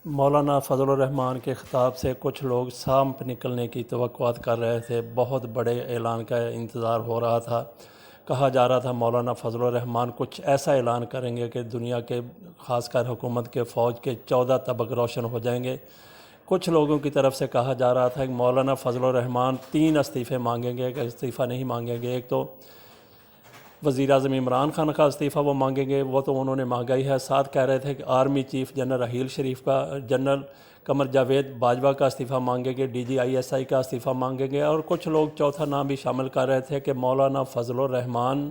مولانا فضل الرحمان کے خطاب سے کچھ لوگ سانپ نکلنے کی توقعات کر رہے تھے۔ بہت بڑے اعلان کا انتظار ہو رہا تھا۔ کہا جا رہا تھا مولانا فضل الرحمان کچھ ایسا اعلان کریں گے کہ دنیا کے خاص کر حکومت کے فوج کے 14 طبق روشن ہو جائیں گے۔ کچھ لوگوں کی طرف سے کہا جا رہا تھا کہ مولانا فضل الرحمان 3 استعفے مانگیں گے، کہ استعفیٰ نہیں مانگیں گے۔ ایک تو وزیر اعظم عمران خان کا استعفیٰ وہ مانگیں گے، وہ تو انہوں نے مانگا ہی ہے۔ ساتھ کہہ رہے تھے کہ army chief general Raheel Sharif کا، جنرل قمر جاوید باجوہ کا استعفیٰ مانگیں گے، DGI SI کا استعفیٰ مانگیں گے، اور کچھ لوگ چوتھا نام بھی شامل کر رہے تھے کہ مولانا فضل الرحمان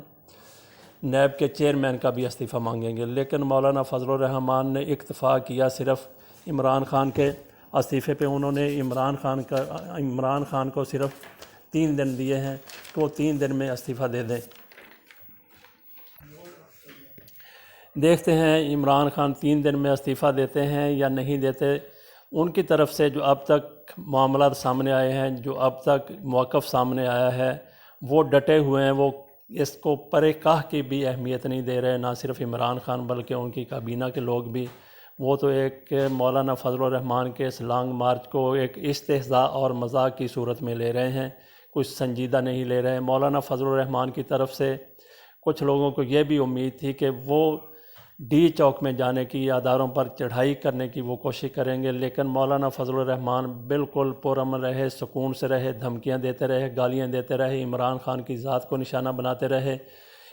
نیب کے چیئرمین کا بھی استعفیٰ مانگیں گے۔ لیکن مولانا فضل الرحمان نے اکتفا کیا صرف عمران خان کے استعفے پہ۔ انہوں نے عمران خان کو صرف 3 دن دیے ہیں کہ وہ 3 دن میں استعفیٰ دے دیں۔ دیکھتے ہیں عمران خان 3 دن میں استعفیٰ دیتے ہیں یا نہیں دیتے۔ ان کی طرف سے جو اب تک معاملات سامنے آئے ہیں، جو اب تک موقف سامنے آیا ہے، وہ ڈٹے ہوئے ہیں۔ وہ اس کو پرے کاہ کی بھی اہمیت نہیں دے رہے، نہ صرف عمران خان بلکہ ان کی کابینہ کے لوگ بھی۔ وہ تو ایک مولانا فضل الرحمان کے اس لانگ مارچ کو ایک استہزاء اور مذاق کی صورت میں لے رہے ہیں، کچھ سنجیدہ نہیں لے رہے ہیں۔ مولانا فضل الرحمان کی طرف سے کچھ لوگوں کو یہ بھی امید تھی کہ وہ ڈی چوک میں جانے کی، اداروں پر چڑھائی کرنے کی وہ کوشش کریں گے، لیکن مولانا فضل الرحمان بالکل پرامن رہے، سکون سے رہے، دھمکیاں دیتے رہے، گالیاں دیتے رہے، عمران خان کی ذات کو نشانہ بناتے رہے،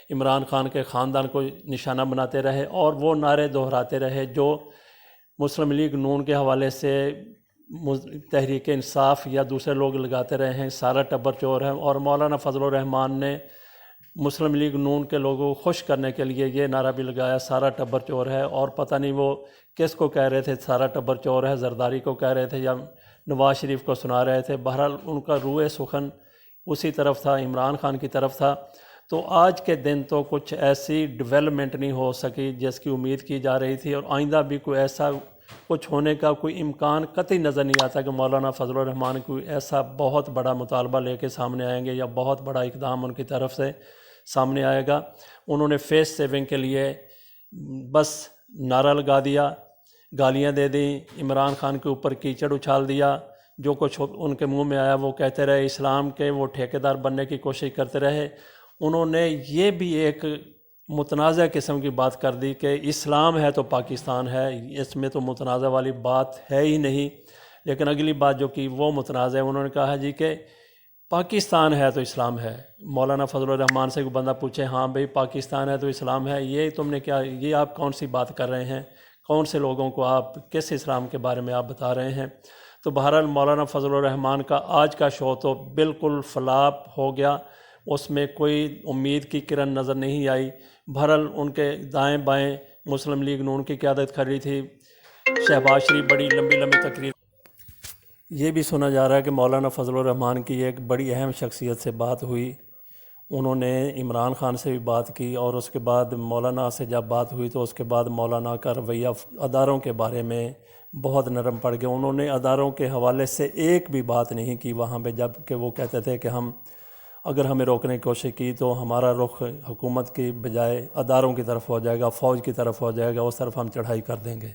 عمران خان کے خاندان کو نشانہ بناتے رہے، اور وہ نعرے دہراتے رہے جو مسلم لیگ نون کے حوالے سے تحریک انصاف یا دوسرے لوگ لگاتے رہے ہیں، سارا ٹبر چور ہے۔ اور مولانا فضل الرحمان نے مسلم لیگ نون کے لوگوں کو خوش کرنے کے لیے یہ نعرہ بھی لگایا، سارا ٹبر چور ہے، اور پتہ نہیں وہ کس کو کہہ رہے تھے سارا ٹبر چور ہے، زرداری کو کہہ رہے تھے یا نواز شریف کو سنا رہے تھے۔ بہرحال ان کا روئے سخن اسی طرف تھا، عمران خان کی طرف تھا۔ تو آج کے دن تو کچھ ایسی ڈیولپمنٹ نہیں ہو سکی جس کی امید کی جا رہی تھی، اور آئندہ بھی کوئی ایسا کچھ ہونے کا کوئی امکان قطعی نظر نہیں آتا کہ مولانا فضل الرحمان کوئی ایسا بہت بڑا مطالبہ لے کے سامنے آئیں گے یا بہت بڑا اقدام ان کی طرف سے سامنے آئے گا۔ انہوں نے فیس سیونگ کے لیے بس نعرہ لگا دیا، گالیاں دے دیں، عمران خان کے اوپر کیچڑ اچھال دیا، جو کچھ ان کے منہ میں آیا وہ کہتے رہے، اسلام کے وہ ٹھیکیدار بننے کی کوشش کرتے رہے۔ انہوں نے یہ بھی ایک متنازع قسم کی بات کر دی کہ اسلام ہے تو پاکستان ہے، اس میں تو متنازع والی بات ہے ہی نہیں۔ لیکن اگلی بات جو کی وہ متنازع، انہوں نے کہا جی کہ پاکستان ہے تو اسلام ہے۔ مولانا فضل الرحمان سے کوئی بندہ پوچھے ہاں بھئی پاکستان ہے تو اسلام ہے، یہ تم نے کیا، یہ آپ کون سی بات کر رہے ہیں، کون سے لوگوں کو آپ کس اسلام کے بارے میں آپ بتا رہے ہیں؟ تو بہرحال مولانا فضل الرحمان کا آج کا شو تو بالکل فلاپ ہو گیا، اس میں کوئی امید کی کرن نظر نہیں آئی۔ بہرحال ان کے دائیں بائیں مسلم لیگ نون کی قیادت کر رہی تھی، شہباز شریف بڑی لمبی لمبی تقریر۔ یہ بھی سنا جا رہا ہے کہ مولانا فضل الرحمان کی ایک بڑی اہم شخصیت سے بات ہوئی، انہوں نے عمران خان سے بھی بات کی، اور اس کے بعد مولانا سے جب بات ہوئی تو اس کے بعد مولانا کا رویہ اداروں کے بارے میں بہت نرم پڑ گیا۔ انہوں نے اداروں کے حوالے سے ایک بھی بات نہیں کی وہاں پہ، جب کہ وہ کہتے تھے کہ اگر ہمیں روکنے کی کوشش کی تو ہمارا رخ حکومت کی بجائے اداروں کی طرف ہو جائے گا، فوج کی طرف ہو جائے گا، اس طرف ہم چڑھائی کر دیں گے۔